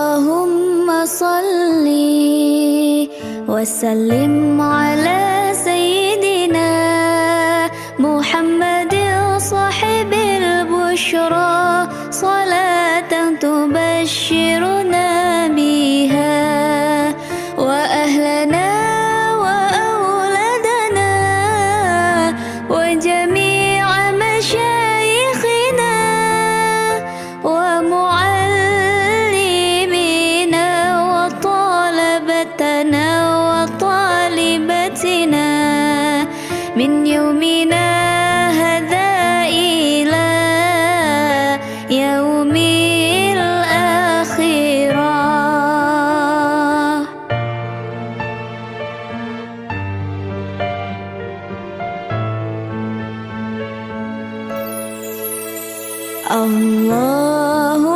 اللهم صل وسلم على سيدنا محمد صاحب البشرى صلاة تبشرنا بها وأهلنا وأولادنا وجميع مشايخنا ومعلمينا وطلبتنا وطالبتنا من يومنا